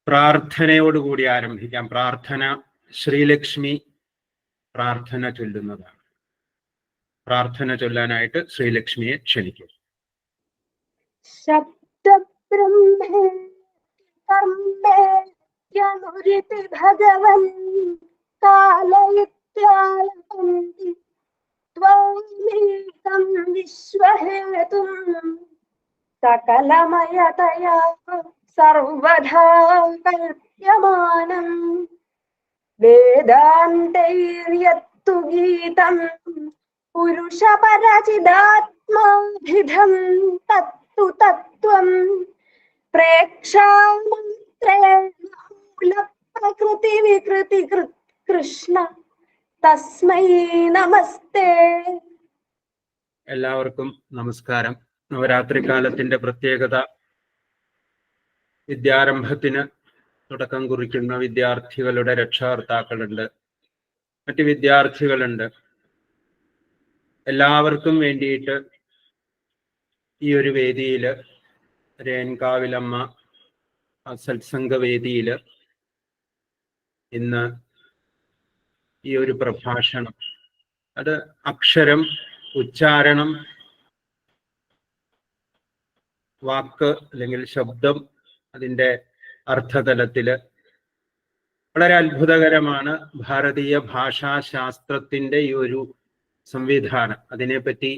പ്രാർത്ഥനയോടുകൂടി ആരംഭിക്കാം. പ്രാർത്ഥന ശ്രീലക്ഷ്മി പ്രാർത്ഥന ചൊല്ലുന്നതാണ്. പ്രാർത്ഥന ചൊല്ലാനായിട്ട് ശ്രീലക്ഷ്മിയെ ക്ഷണിക്കും. ഭഗവൻ കാലയിത്യാലപന്തി ത്വമേകം വിശ്വഹേതും സകലമയതയാ സർവധാ കല്പ്യമാനം വേദാന്തൈര്യത്തു ഗീതം പുരുഷപരചിദാത്മാഭിധം തത്തു തത്വം പ്രേക്ഷാമന്ത്രേണ പ്രകൃതി വികൃതി കൃഷ്ണ തസ്മൈ നമസ്തേ. എല്ലാവർക്കും നമസ്കാരം. നവരാത്രി കാലത്തിന്റെ പ്രത്യേകത വിദ്യാരംഭത്തിന് തുടക്കം കുറിക്കുന്ന വിദ്യാർത്ഥികളുടെ രക്ഷകർത്താക്കളുണ്ട്, മറ്റ് വിദ്യാർത്ഥികളുണ്ട്. എല്ലാവർക്കും വേണ്ടിയിട്ട് ഈ ഒരു വേദിയിൽ, രേൺകാവിലമ്മ സത്സംഗ വേദിയിൽ ഇന്ന് ഈ ഒരു പ്രഭാഷണം, അത് അക്ഷരം, ഉച്ചാരണം, വാക്ക് അല്ലെങ്കിൽ ശബ്ദം, അതിൻ്റെ അർത്ഥതലത്തില് വളരെ അത്ഭുതകരമാണ്. ഭാരതീയ ഭാഷാശാസ്ത്രത്തിൻ്റെ ഈ ഒരു സംവിധാനം, അതിനെപ്പറ്റി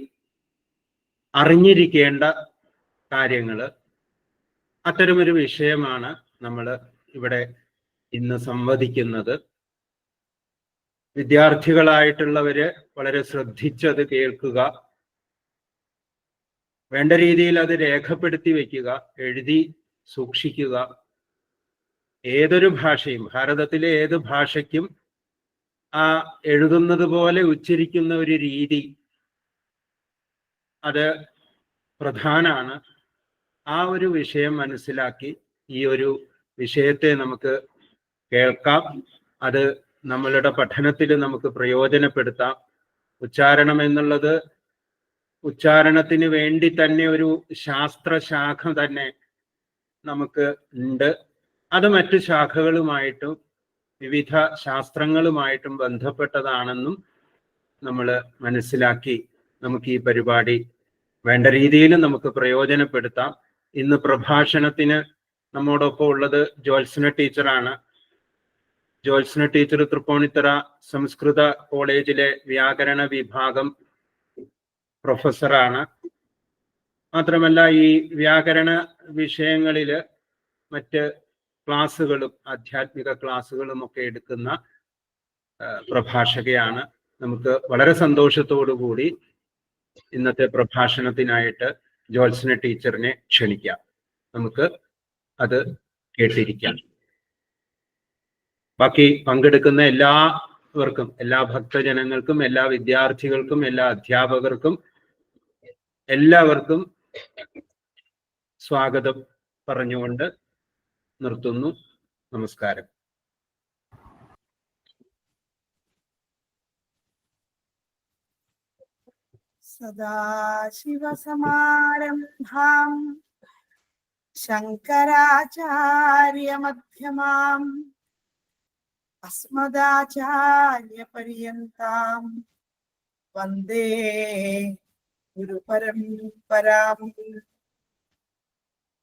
അറിഞ്ഞിരിക്കേണ്ട കാര്യങ്ങൾ, അത്തരമൊരു വിഷയമാണ് നമ്മൾ ഇവിടെ ഇന്ന് സംവദിക്കുന്നത്. വിദ്യാർത്ഥികളായിട്ടുള്ളവര് വളരെ ശ്രദ്ധിച്ചത് കേൾക്കുക, വേണ്ട രീതിയിൽ അത് രേഖപ്പെടുത്തി വയ്ക്കുക, എഴുതി സൂക്ഷിക്കുക. ഏതൊരു ഭാഷയും, ഭാരതത്തിലെ ഏത് ഭാഷയ്ക്കും ആ എഴുതുന്നത് പോലെ ഉച്ചരിക്കുന്ന ഒരു രീതി അത് പ്രധാനമാണ്. ആ ഒരു വിഷയം മനസ്സിലാക്കി ഈ ഒരു വിഷയത്തെ നമുക്ക് കേൾക്കാം, അത് നമ്മളുടെ പഠനത്തിൽ നമുക്ക് പ്രയോജനപ്പെടുത്താം. ഉച്ചാരണം എന്നുള്ളത് ഉച്ചാരണത്തിന് വേണ്ടി തന്നെ ഒരു ശാസ്ത്രശാഖ തന്നെ നമുക്ക് ഉണ്ട്. അത് മറ്റു ശാഖകളുമായിട്ടും വിവിധ ശാസ്ത്രങ്ങളുമായിട്ടും ബന്ധപ്പെട്ടതാണെന്നും നമ്മൾ മനസ്സിലാക്കി നമുക്ക് ഈ പരിപാടി വേണ്ട രീതിയിൽ നമുക്ക് പ്രയോജനപ്പെടുത്താം. ഇന്ന് പ്രഭാഷണത്തിന് നമ്മോടൊപ്പം ഉള്ളത് ജ്യോത്സന ടീച്ചറാണ്. ജ്യോത്സന ടീച്ചർ തൃപ്പൂണിത്തുറ സംസ്കൃത കോളേജിലെ വ്യാകരണ വിഭാഗം പ്രൊഫസറാണ്. മാത്രമല്ല ഈ വ്യാകരണ വിഷയങ്ങളിൽ മറ്റ് ക്ലാസ്സുകളും ആധ്യാത്മിക ക്ലാസ്സുകളും ഒക്കെ എടുക്കുന്ന പ്രഭാഷകയാണ്. നമുക്ക് വളരെ സന്തോഷത്തോടു കൂടി ഇന്നത്തെ പ്രഭാഷണത്തിനായിട്ട് ജ്യോത്സന ടീച്ചറിനെ ക്ഷണിക്കാം. നമുക്ക് അത് കേട്ടിരിക്കാം. ബാക്കി പങ്കെടുക്കുന്ന എല്ലാവർക്കും, എല്ലാ ഭക്തജനങ്ങൾക്കും, എല്ലാ വിദ്യാർത്ഥികൾക്കും, എല്ലാ അധ്യാപകർക്കും എല്ലാവർക്കും സ്വാഗതം പറഞ്ഞുകൊണ്ട് നിർത്തുന്നു. നമസ്കാരം. സദാശിവസമാരംഭാം ശങ്കരാചാര്യമധ്യമാം അസ്മദാചാര്യപര്യന്താം വന്ദേ ഗുരുപരംപരാം.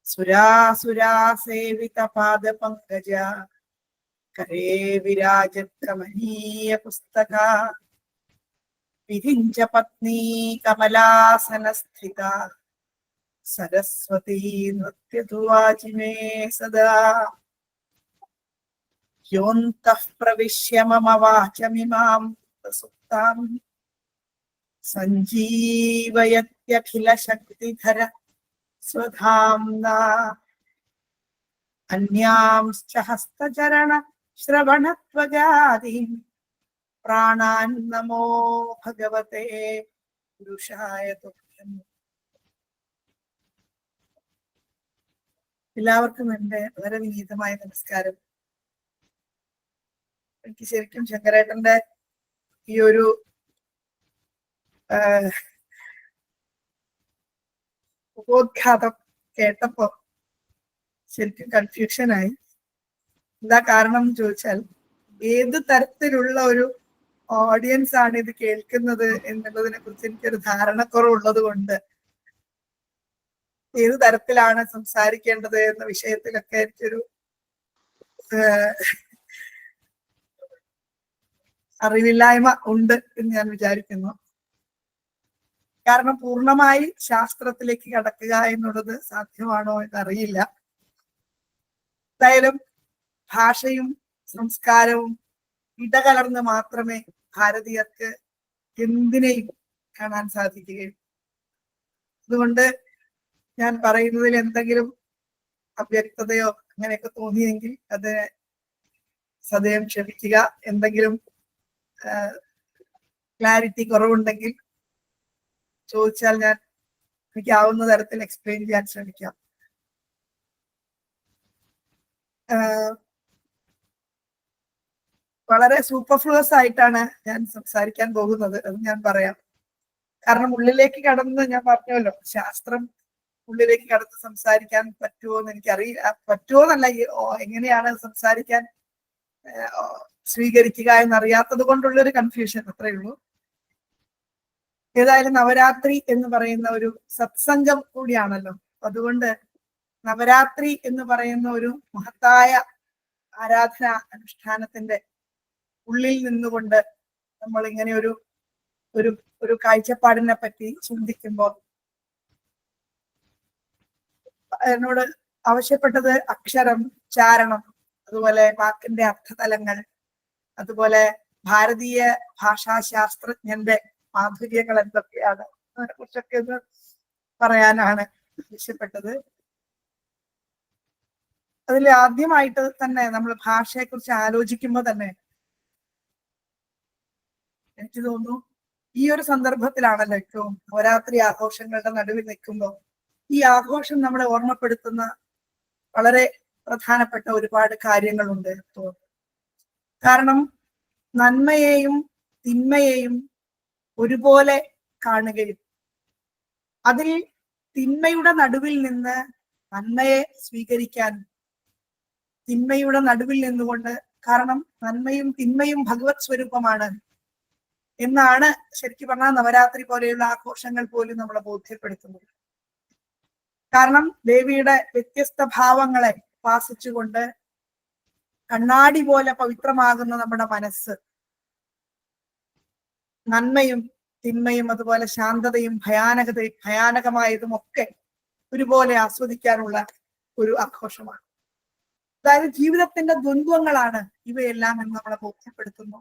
സുരാസുരാസേവിത പാദപങ്കജ കരേ വിരാജത് കമനീയ പുസ്തക വിരിഞ്ച പത്നീ കമലാസനസ്ഥിത സരസ്വതീ നൃത്യതു വാചിമേ സദാ. യോന്തഃ പ്രവിശ്യ മമ വാചമിമാം പ്രസുപ്താം സഞ്ജീവയത്യഖില ശക്തിധര സ്വധാംനാ. അന്യാംശ്ച ഹസ്തചരണ ശ്രവണത്വഗാദീൻ പ്രാണാൻ നമോ ഭഗവതേ പുരുഷായ തുഭ്യം. എല്ലാവർക്കും എൻ്റെ വളരെ വിനീതമായ നമസ്കാരം. എനിക്ക് ശരിക്കും ശങ്കരേട്ടന്റെ ഈ ഒരു ഉപോദ്ഘാതം കേട്ടപ്പോ ശരിക്കും കൺഫ്യൂഷനായി. എന്താ കാരണം എന്ന് ചോദിച്ചാൽ ഏത് തരത്തിലുള്ള ഒരു ഓഡിയൻസ് ആണ് ഇത് കേൾക്കുന്നത് എന്നുള്ളതിനെ കുറിച്ച് എനിക്കൊരു ധാരണക്കുറവുള്ളത് കൊണ്ട് ഏത് തരത്തിലാണ് സംസാരിക്കേണ്ടത് എന്ന വിഷയത്തിലൊക്കെ എനിക്കൊരു അറിവില്ലായ്മ ഉണ്ട് എന്ന് ഞാൻ വിചാരിക്കുന്നു. കാരണം പൂർണ്ണമായി ശാസ്ത്രത്തിലേക്ക് കടക്കുക എന്നുള്ളത് സാധ്യമാണോ എന്നറിയില്ല. എന്തായാലും ഭാഷയും സംസ്കാരവും ഇടകലർന്ന് മാത്രമേ ഭാരതീയർക്ക് എന്തിനേയും കാണാൻ സാധിക്കുകയുള്ളൂ. അതുകൊണ്ട് ഞാൻ പറയുന്നതിൽ എന്തെങ്കിലും അവ്യക്തതയോ അങ്ങനെയൊക്കെ തോന്നിയെങ്കിൽ അത് സദയം ക്ഷമിക്കുക. എന്തെങ്കിലും ക്ലാരിറ്റി കുറവുണ്ടെങ്കിൽ ചോദിച്ചാൽ ഞാൻ എനിക്കാവുന്ന തരത്തിൽ എക്സ്പ്ലെയിൻ ചെയ്യാൻ ശ്രമിക്കാം. വളരെ സൂപ്പർഫ്ലുവസ് ആയിട്ടാണ് ഞാൻ സംസാരിക്കാൻ പോകുന്നത്, അത് ഞാൻ പറയാം. കാരണം ഉള്ളിലേക്ക് കടന്ന്, ഞാൻ പറഞ്ഞല്ലോ, ശാസ്ത്രം ഉള്ളിലേക്ക് കടന്ന് സംസാരിക്കാൻ പറ്റുമോ എന്ന് എനിക്കറിയില്ല. പറ്റുമോ എന്നല്ല, എങ്ങനെയാണ് സംസാരിക്കാൻ സ്വീകരിക്കുക എന്നറിയാത്തത് കൊണ്ടുള്ളൊരു കൺഫ്യൂഷൻ, അത്രയേ ഉള്ളൂ. ഏതായാലും നവരാത്രി എന്ന് പറയുന്ന ഒരു സത്സംഗം കൂടിയാണല്ലോ. അതുകൊണ്ട് നവരാത്രി എന്ന് പറയുന്ന ഒരു മഹത്തായ ആരാധന അനുഷ്ഠാനത്തിന്റെ ഉള്ളിൽ നിന്നുകൊണ്ട് നമ്മൾ ഇങ്ങനെ ഒരു ഒരു ഒരു കാഴ്ചപ്പാടിനെ പറ്റി ചിന്തിക്കുമ്പോൾ എന്നോട് ആവശ്യപ്പെട്ടത് അക്ഷരം, ഉച്ചാരണം, അതുപോലെ വാക്കിന്റെ അർത്ഥതലങ്ങൾ, അതുപോലെ ഭാരതീയ ഭാഷാശാസ്ത്രജ്ഞന്റെ മാധുര്യങ്ങൾ എന്തൊക്കെയാണ്, അതിനെ കുറിച്ചൊക്കെ ഒന്ന് പറയാനാണ് ആവശ്യപ്പെട്ടത്. അതിൽ ആദ്യമായിട്ട് തന്നെ നമ്മൾ ഭാഷയെ കുറിച്ച് ആലോചിക്കുമ്പോൾ തന്നെ എനിക്ക് തോന്നുന്നു ഈ ഒരു സന്ദർഭത്തിലാണല്ലോ ഏറ്റവും നവരാത്രി ആഘോഷങ്ങളുടെ നടുവിൽ നിൽക്കുമ്പോൾ ഈ ആഘോഷം നമ്മളെ ഓർമ്മപ്പെടുത്തുന്ന വളരെ പ്രധാനപ്പെട്ട ഒരുപാട് കാര്യങ്ങളുണ്ട്. കാരണം നന്മയെയും തിന്മയെയും ഒരുപോലെ കാണുകയും അതിൽ തിന്മയുടെ നടുവിൽ നിന്ന് നന്മയെ സ്വീകരിക്കാനും, തിന്മയുടെ നടുവിൽ നിന്നുകൊണ്ട്, കാരണം നന്മയും തിന്മയും ഭഗവത് സ്വരൂപമാണ് എന്നാണ് ശരിക്കും പറഞ്ഞാൽ നവരാത്രി പോലെയുള്ള ആഘോഷങ്ങൾ പോലും നമ്മളെ ബോധ്യപ്പെടുത്തുന്നത്. കാരണം ദേവിയുടെ വ്യത്യസ്ത ഭാവങ്ങളെ ഉപാസിച്ചുകൊണ്ട് കണ്ണാടി പോലെ പവിത്രമാകുന്ന നമ്മുടെ മനസ്സ് നന്മയും തിന്മയും അതുപോലെ ശാന്തതയും ഭയാനകമായതും ഒക്കെ ഒരുപോലെ ആസ്വദിക്കാനുള്ള ഒരു ആഘോഷമാണ്. അതായത് ജീവിതത്തിന്റെ ദ്വന്ദ്വങ്ങളാണ് ഇവയെല്ലാം എന്ന് നമ്മളെ ബോധ്യപ്പെടുത്തുന്നു.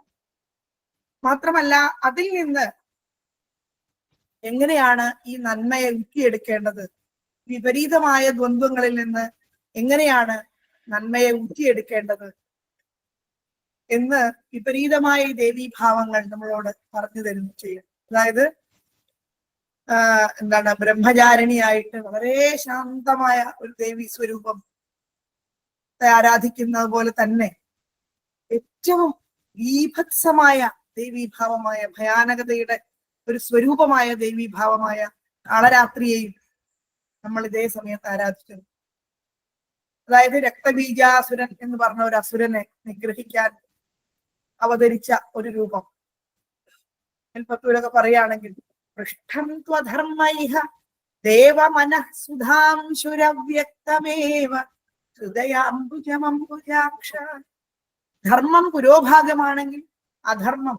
മാത്രമല്ല അതിൽ നിന്ന് എങ്ങനെയാണ് ഈ നന്മയെ ഊറ്റിയെടുക്കേണ്ടത്, വിപരീതമായ ദ്വന്ദ്വങ്ങളിൽ നിന്ന് എങ്ങനെയാണ് നന്മയെ ഊറ്റിയെടുക്കേണ്ടത് എന്ന് വിപരീതമായ ഈ ദേവീഭാവങ്ങൾ നമ്മളോട് പറഞ്ഞു തരുന്നു ചെയ്യും. അതായത് എന്താണ്, ബ്രഹ്മചാരിണിയായിട്ട് വളരെ ശാന്തമായ ഒരു ദേവീ സ്വരൂപം ആരാധിക്കുന്നത് പോലെ തന്നെ ഏറ്റവും ബീഭത്സമായ ദേവീഭാവമായ, ഭയാനകതയുടെ ഒരു സ്വരൂപമായ ദേവീഭാവമായ കാളരാത്രിയെയും നമ്മൾ ഇതേ സമയത്ത് ആരാധിക്കുന്നു. അതായത് രക്തബീജാസുരൻ എന്ന് പറഞ്ഞ ഒരു അസുരനെ നിഗ്രഹിക്കാൻ അവതരിച്ച ഒരു രൂപം. പത്തൂരൊക്കെ പറയുകയാണെങ്കിൽ പൃഷ്ഠം ത്വധർമ്മൈഹ ദേവമനഃസുധാംശുരവ്യക്തമേവ ഹൃദയാംബുജമംബുജാക്ഷ. ധർമ്മം പുരോഭാഗമാണെങ്കിൽ അധർമ്മം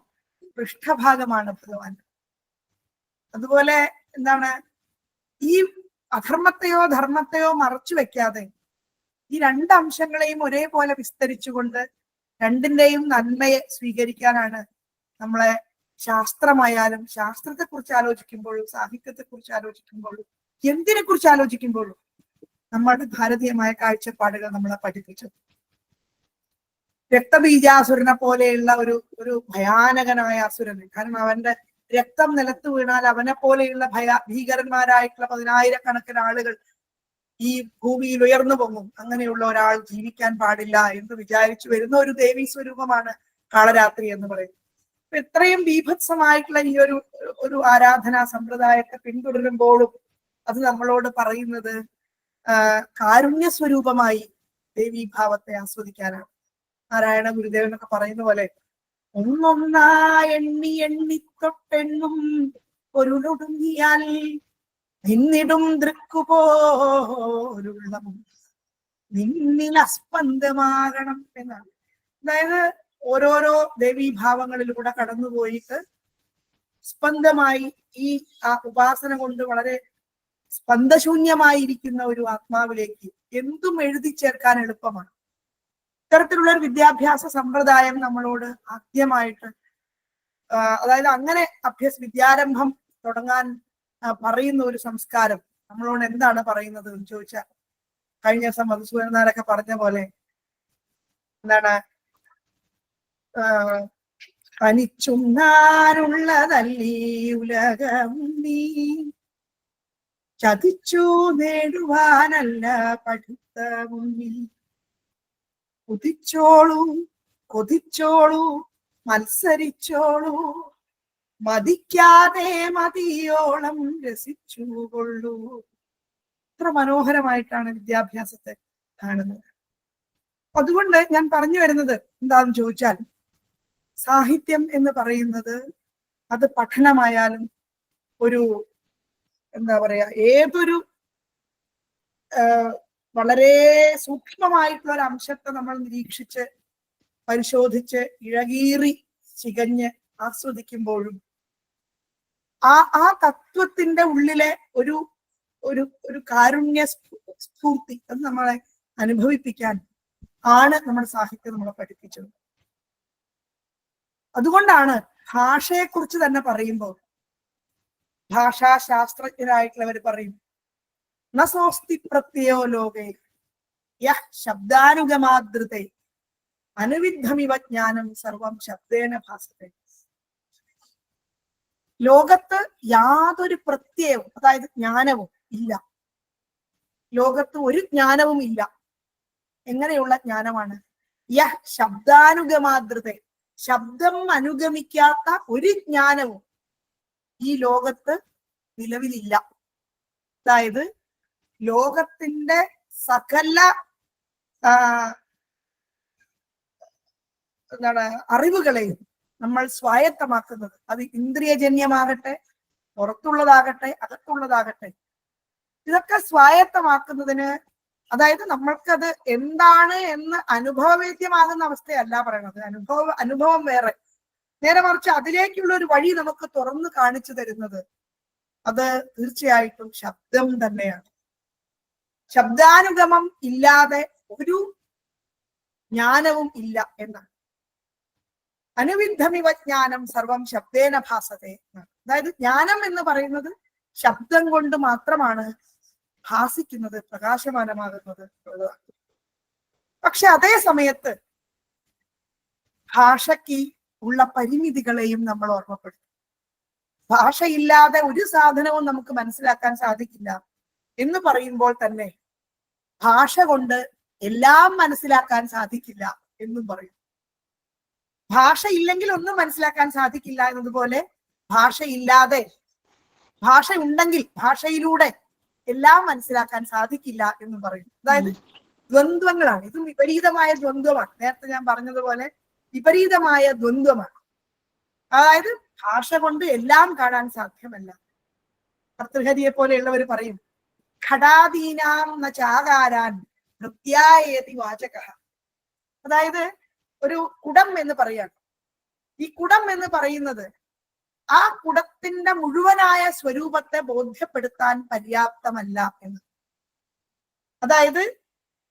പൃഷ്ഠഭാഗമാണ് ഭഗവാൻ. അതുപോലെ എന്താണ്, ഈ അധർമ്മത്തെയോ ധർമ്മത്തെയോ മറച്ചു വെക്കാതെ ഈ രണ്ട് അംശങ്ങളെയും ഒരേപോലെ വിസ്തരിച്ചുകൊണ്ട് രണ്ടിന്റെയും നന്മയെ സ്വീകരിക്കാനാണ് നമ്മളെ ശാസ്ത്രമായാലും, ശാസ്ത്രത്തെ കുറിച്ച് ആലോചിക്കുമ്പോഴും സാഹിത്യത്തെ കുറിച്ച് ആലോചിക്കുമ്പോഴും എന്തിനെ കുറിച്ച് ആലോചിക്കുമ്പോഴും നമ്മുടെ ഭാരതീയമായ കാഴ്ചപ്പാടുകൾ നമ്മളെ പഠിപ്പിച്ചു. രക്തബീജാസുരനെ പോലെയുള്ള ഒരു ഭയാനകനായ അസുരന്, കാരണം അവന്റെ രക്തം നിലത്ത് വീണാൽ അവനെ പോലെയുള്ള ഭീകരന്മാരായിട്ടുള്ള 10,000-കണക്കിന് ആളുകൾ ഈ ഭൂമിയിൽ ഉയർന്നു പൊങ്ങും. അങ്ങനെയുള്ള ഒരാൾ ജീവിക്കാൻ പാടില്ല എന്ന് വിചാരിച്ചു വരുന്ന ഒരു ദേവീ സ്വരൂപമാണ് കാളരാത്രി എന്ന് പറയുന്നത്. ഇത്രയും ബീഭത്സമായിട്ടുള്ള ഈ ഒരു ആരാധനാ സമ്പ്രദായത്തെ പിന്തുടരുമ്പോഴും അത് നമ്മളോട് പറയുന്നത് കാരുണ്യ സ്വരൂപമായി ദേവീഭാവത്തെ ആസ്വദിക്കാനാണ്. നാരായണ ഗുരുദേവൻ എന്നൊക്കെ പറയുന്ന പോലെ ഒന്നൊന്നാ എണ്ണി എണ്ണിത്തൊട്ടെണ്ണും പൊരുളൊടുങ്ങിയാൽ നിന്നിടും ദൃക്കുപോലുള്ളം നിന്നിൽ അസ്പന്ദമാകണം എന്നാണ്. അതായത് ഓരോരോ ദേവീഭാവങ്ങളിലൂടെ കടന്നുപോയിട്ട് സ്പന്ദമായി ഈ ആ ഉപാസന കൊണ്ട് വളരെ സ്പന്ദശൂന്യമായിരിക്കുന്ന ഒരു ആത്മാവിലേക്ക് എന്തും എഴുതി ചേർക്കാൻ എളുപ്പമാണ്. ഇത്തരത്തിലുള്ള ഒരു വിദ്യാഭ്യാസ സമ്പ്രദായം നമ്മളോട് ആദ്യമായിട്ട് അതായത് അങ്ങനെ വിദ്യാരംഭം തുടങ്ങാൻ പറയുന്ന ഒരു സംസ്കാരം നമ്മളോട് എന്താണ് പറയുന്നത് എന്ന് ചോദിച്ചാൽ, കഴിഞ്ഞ ദിവസം മധുസൂദനാരൊക്കെ പറഞ്ഞ പോലെ എന്താണ്, അനിച്ചുണ്ണാനുള്ളതല്ലീ ഉലകം നീ ചതിച്ചു നേടുവാനല്ല പഠിത്തവും നീ കുതിച്ചോളൂ കൊതിച്ചോളൂ മത്സരിച്ചോളൂ മതിക്കാതെ മതിയോളം രസിച്ചുകൊള്ളൂ. ഇത്ര മനോഹരമായിട്ടാണ് വിദ്യാഭ്യാസത്തെ കാണുന്നത്. അതുകൊണ്ട് ഞാൻ പറഞ്ഞു വരുന്നത് എന്താണെന്ന് ചോദിച്ചാൽ, സാഹിത്യം എന്ന് പറയുന്നത് അത് പഠനമായാലും ഒരു എന്താ പറയാ ഏതൊരു വളരെ സൂക്ഷ്മമായിട്ടുള്ള ഒരു അംശത്തെ നമ്മൾ നിരീക്ഷിച്ച് പരിശോധിച്ച് ഇഴകീറി ചികഞ്ഞ് ആസ്വദിക്കുമ്പോഴും ആ തത്വത്തിന്റെ ഉള്ളിലെ ഒരു ഒരു ഒരു കാരുണ്യ സ്ഫൂർത്തി അത് നമ്മളെ അനുഭവിപ്പിക്കാൻ ആണ് നമ്മുടെ സാഹിത്യം നമ്മളെ പഠിപ്പിച്ചത്. അതുകൊണ്ടാണ് ഭാഷയെക്കുറിച്ച് തന്നെ പറയുമ്പോൾ ഭാഷാശാസ്ത്രജ്ഞരായിട്ടുള്ളവർ പറയും, നസോസ്തി പ്രത്യയോ ലോകേ യഹ് ശബ്ദാനുഗമാദൃതേ അനുവിദ്ധമിവ ജ്ഞാനം സർവം ശബ്ദേന ഭാസത്തെ. ലോകത്ത് യാതൊരു പ്രത്യയവും അതായത് ജ്ഞാനവും ഇല്ല. ലോകത്ത് ഒരു ജ്ഞാനവും ഇല്ല. എങ്ങനെയുള്ള ജ്ഞാനമാണ്? യഹ് ശബ്ദാനുഗമാദൃതേ, ശബ്ദം അനുഗമിക്കാത്ത ഒരു ജ്ഞാനവും ഈ ലോകത്ത് നിലവിലില്ല. അതായത് ലോകത്തിന്റെ സകല എന്താണ് അറിവുകളെയും നമ്മൾ സ്വായത്തമാക്കുന്നത്, അത് ഇന്ദ്രിയജന്യമാകട്ടെ പുറത്തുള്ളതാകട്ടെ അകത്തുള്ളതാകട്ടെ, ഇതൊക്കെ സ്വായത്തമാക്കുന്നതിന് അതായത് നമ്മൾക്കത് എന്താണ് എന്ന് അനുഭവവേദ്യമാകുന്ന അവസ്ഥയല്ല പറയണത്. അനുഭവം വേറെ. നേരെ മറിച്ച് അതിലേക്കുള്ള ഒരു വഴി നമുക്ക് തുറന്നു കാണിച്ചു തരുന്നത് അത് തീർച്ചയായിട്ടും ശബ്ദം തന്നെയാണ്. ശബ്ദാനുഗമം ഇല്ലാതെ ഒരു ജ്ഞാനവും ഇല്ല എന്നാണ്. അനുവിദ്ധമിവ ജ്ഞാനം സർവം ശബ്ദേന ഭാസത്തെ. അതായത് ജ്ഞാനം എന്ന് പറയുന്നത് ശബ്ദം കൊണ്ട് മാത്രമാണ് ഭാസിക്കുന്നത്, പ്രകാശമാനമാകുന്നത്. പക്ഷെ അതേ സമയത്ത് ഭാഷയ്ക്ക് ഉള്ള പരിമിതികളെയും നമ്മൾ ഓർമ്മപ്പെടുത്തും. ഭാഷയില്ലാതെ ഒരു സാധനവും നമുക്ക് മനസ്സിലാക്കാൻ സാധിക്കില്ല എന്ന് പറയുമ്പോൾ തന്നെ ഭാഷ കൊണ്ട് എല്ലാം മനസ്സിലാക്കാൻ സാധിക്കില്ല എന്നും പറയും. ഭാഷ ഇല്ലെങ്കിൽ ഒന്നും മനസ്സിലാക്കാൻ സാധിക്കില്ല എന്നതുപോലെ ഭാഷയില്ലാതെ, ഭാഷ ഉണ്ടെങ്കിൽ ഭാഷയിലൂടെ എല്ലാം മനസ്സിലാക്കാൻ സാധിക്കില്ല എന്നും പറയും. അതായത് ദ്വന്ദ്വങ്ങളാണ്. ഇതും വിപരീതമായ ദ്വന്ദ്വമാണ്. നേരത്തെ ഞാൻ പറഞ്ഞതുപോലെ വിപരീതമായ ദ്വന്ദ്വമാണ്. അതായത് ഭാഷ കൊണ്ട് എല്ലാം കാണാൻ സാധ്യമല്ല. ഭർതൃഹരിയെ പോലെയുള്ളവർ പറയും, ഘടാദീനാം ന ചാകാരാൻ നൃത്യായേതി വാചക. അതായത് ഒരു കുടം എന്ന് പറയാണ്. ഈ കുടം എന്ന് പറയുന്നത് ആ കുടത്തിന്റെ മുഴുവനായ സ്വരൂപത്തെ ബോധ്യപ്പെടുത്താൻ പര്യാപ്തമല്ല എന്ന്. അതായത്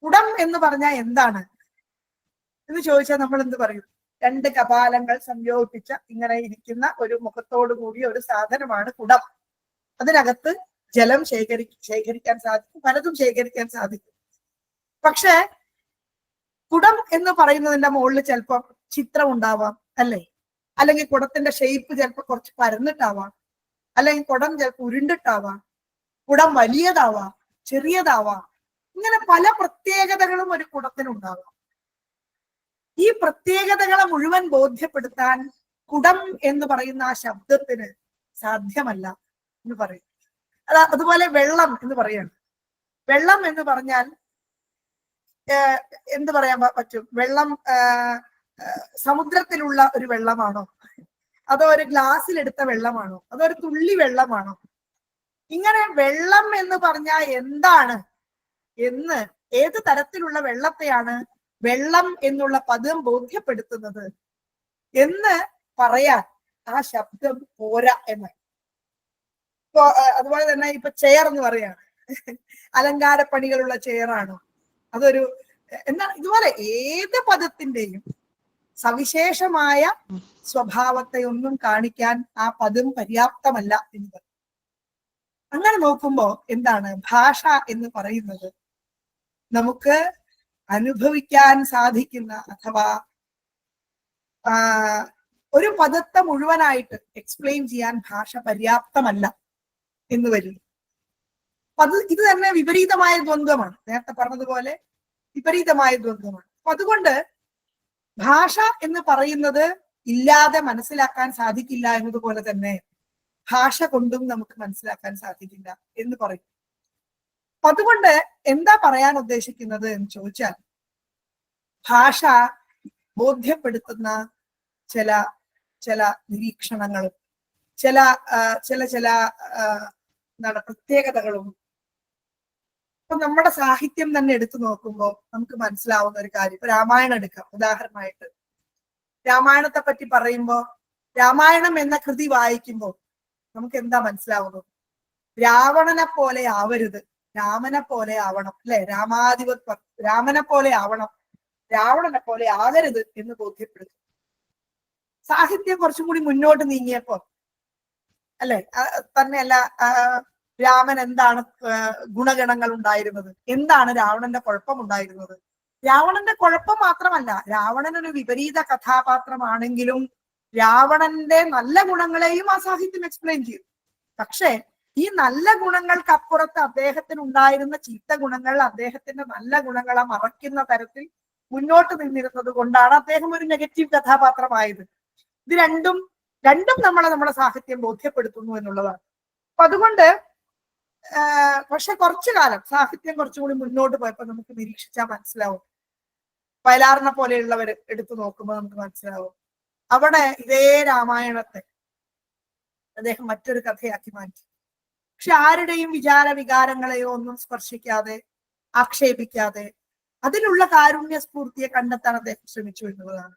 കുടം എന്ന് പറഞ്ഞാൽ എന്താണ് എന്ന് ചോദിച്ചാൽ നമ്മൾ എന്ത് പറയും? രണ്ട് കപാലങ്ങൾ സംയോജിപ്പിച്ച ഇങ്ങനെ ഇരിക്കുന്ന ഒരു മുഖത്തോടു കൂടിയ ഒരു സാധനമാണ് കുടം. അതിനകത്ത് ജലം ശേഖരിക്കാൻ സാധിക്കും, പലതും ശേഖരിക്കാൻ സാധിക്കും. പക്ഷെ കുടം എന്ന് പറയുന്നതിന്റെ മുകളിൽ ചിലപ്പോൾ ചിത്രം ഉണ്ടാവാം, അല്ലേ? അല്ലെങ്കിൽ കുടത്തിന്റെ ഷേപ്പ് ചിലപ്പോൾ കുറച്ച് പരന്നിട്ടാവാം, അല്ലെങ്കിൽ കുടം ചിലപ്പോൾ ഉരുണ്ടിട്ടാവാം, കുടം വലിയതാവാം, ചെറിയതാവാം. ഇങ്ങനെ പല പ്രത്യേകതകളും ഒരു കുടത്തിനുണ്ടാവാം. ഈ പ്രത്യേകതകളെ മുഴുവൻ ബോധ്യപ്പെടുത്താൻ കുടം എന്ന് പറയുന്ന ആ ശബ്ദത്തിന് സാധ്യമല്ല എന്ന് പറയും. അതുപോലെ വെള്ളം എന്ന് പറയാണ്. വെള്ളം എന്ന് പറഞ്ഞാൽ എന്ത് പറയാൻ പറ്റും? വെള്ളം സമുദ്രത്തിലുള്ള ഒരു വെള്ളമാണോ, അതോ ഒരു ഗ്ലാസ്സിലെടുത്ത വെള്ളമാണോ, അതോ ഒരു തുള്ളി വെള്ളമാണോ? ഇങ്ങനെ വെള്ളം എന്ന് പറഞ്ഞാൽ എന്താണ് എന്ന്, ഏത് തരത്തിലുള്ള വെള്ളത്തെയാണ് വെള്ളം എന്നുള്ള പദം ബോധ്യപ്പെടുത്തുന്നത് എന്ന് പറയാൻ ആ ശബ്ദം പോരാ എന്ന്. ഇപ്പൊ അതുപോലെ തന്നെ ഇപ്പൊ ചെയർ എന്ന് പറയാണ്, അലങ്കാര പണികളുള്ള ചെയറാണോ, അതൊരു എന്താണ്? ഇതുപോലെ ഏത് പദത്തിന്റെയും സവിശേഷമായ സ്വഭാവത്തെ ഒന്നും കാണിക്കാൻ ആ പദം പര്യാപ്തമല്ല എന്ന്. അങ്ങനെ നോക്കുമ്പോ എന്താണ് ഭാഷ എന്ന് പറയുന്നത്? നമുക്ക് അനുഭവിക്കാൻ സാധിക്കുന്ന, അഥവാ ഒരു പദത്തെ മുഴുവനായിട്ട് എക്സ്പ്ലെയിൻ ചെയ്യാൻ ഭാഷ പര്യാപ്തമല്ല എന്ന് വരുന്നു. ഇത് തന്നെ വിപരീതമായ ദ്വന്ദ്വമാണ്. നേരത്തെ പറഞ്ഞതുപോലെ വിപരീതമായ ദ്വന്ദ്വമാണ്. അപ്പൊ അതുകൊണ്ട് ഭാഷ എന്ന് പറയുന്നത് ഇല്ലാതെ മനസ്സിലാക്കാൻ സാധിക്കില്ല എന്നതുപോലെ തന്നെ ഭാഷ കൊണ്ടും നമുക്ക് മനസ്സിലാക്കാൻ സാധിക്കില്ല എന്ന് പറയും. അപ്പൊ അതുകൊണ്ട് എന്താ പറയാൻ ഉദ്ദേശിക്കുന്നത് എന്ന് ചോദിച്ചാൽ, ഭാഷ ബോധ്യപ്പെടുത്തുന്ന ചില ചില നിരീക്ഷണങ്ങളും ചില ചില ചില എന്താണ് പ്രത്യേകതകളും ഇപ്പൊ നമ്മുടെ സാഹിത്യം തന്നെ എടുത്തു നോക്കുമ്പോൾ നമുക്ക് മനസ്സിലാവുന്ന ഒരു കാര്യം. ഇപ്പൊ രാമായണം എടുക്കാം ഉദാഹരണമായിട്ട്. രാമായണത്തെ പറ്റി പറയുമ്പോൾ, രാമായണം എന്ന കൃതി വായിക്കുമ്പോൾ നമുക്ക് എന്താ മനസ്സിലാവുന്നത്? രാവണനെ പോലെ ആവരുത്, രാമനെ പോലെ ആവണം, അല്ലെ? രാമനെ പോലെ ആവണം, രാവണനെ പോലെ ആകരുത് എന്ന് ബോധ്യപ്പെടുത്തും. സാഹിത്യം കുറച്ചും കൂടി മുന്നോട്ട് നീങ്ങിയപ്പോ, അല്ലെ, തന്നെയല്ല, രാമൻ എന്താണ് ഗുണഗണങ്ങൾ ഉണ്ടായിരുന്നത്, എന്താണ് രാവണന്റെ കുഴപ്പമുണ്ടായിരുന്നത്? രാവണന്റെ കുഴപ്പം മാത്രമല്ല, രാവണൻ ഒരു വിപരീത കഥാപാത്രമാണെങ്കിലും രാവണന്റെ നല്ല ഗുണങ്ങളെയും ആ സാഹിത്യം എക്സ്പ്ലെയിൻ ചെയ്യും. പക്ഷെ ഈ നല്ല ഗുണങ്ങൾക്കപ്പുറത്ത് അദ്ദേഹത്തിന് ഉണ്ടായിരുന്ന ചീത്ത ഗുണങ്ങൾ അദ്ദേഹത്തിന്റെ നല്ല ഗുണങ്ങളെ മറയ്ക്കുന്ന തരത്തിൽ മുന്നോട്ട് നിന്നിരുന്നത് കൊണ്ടാണ് അദ്ദേഹം ഒരു നെഗറ്റീവ് കഥാപാത്രമായത്. ഇത് രണ്ടും നമ്മുടെ സാഹിത്യം ബോധ്യപ്പെടുത്തുന്നു എന്നുള്ളതാണ്. അപ്പൊ അതുകൊണ്ട് പക്ഷെ കുറച്ചു കാലം സാഹിത്യം കുറച്ചും കൂടി മുന്നോട്ട് പോയപ്പോ നമുക്ക് നിരീക്ഷിച്ചാൽ മനസ്സിലാവും. വയലാറിനെ പോലെയുള്ളവർ എടുത്തു നോക്കുമ്പോൾ നമുക്ക് മനസ്സിലാവും, അവിടെ ഇതേ രാമായണത്തെ അദ്ദേഹം മറ്റൊരു കഥയാക്കി മാറ്റി. പക്ഷെ ആരുടെയും വികാരങ്ങളെയോ ഒന്നും സ്പർശിക്കാതെ, ആക്ഷേപിക്കാതെ അതിലുള്ള കാരുണ്യ സ്ഫൂർത്തിയെ കണ്ടെത്താൻ അദ്ദേഹം ശ്രമിച്ചു എന്നുള്ളതാണ്.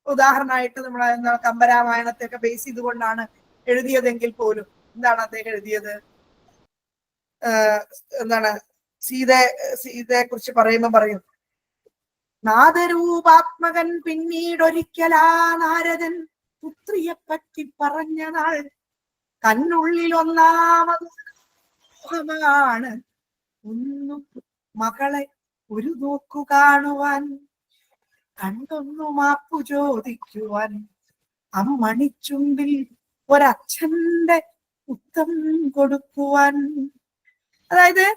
ഉദാഹരണമായിട്ട് നമ്മളെ കമ്പരാമായണത്തെയൊക്കെ ബേസ് ചെയ്തുകൊണ്ടാണ് എഴുതിയതെങ്കിൽ പോലും എന്താണ് അദ്ദേഹം എഴുതിയത്? എന്താണ് സീതയെ കുറിച്ച് പറയുമ്പോ പറയും, നാദരൂപാത്മകൻ പിന്നീടൊരിക്കലാ നാരദൻ പുത്രിയെ പറ്റി പറഞ്ഞ നാൾ കണ്ണുള്ളിൽ ഒന്നാമതാണ് ഒന്നു മകളെ ഒരു നോക്കു കാണുവാൻ, കണ്ടൊന്നു മാപ്പു ചോദിക്കുവാൻ, അമ്മണിച്ചുമ്പിൽ ഒരച്ഛന്റെ ഉത്തം കൊടുക്കുവാൻ. അതായത്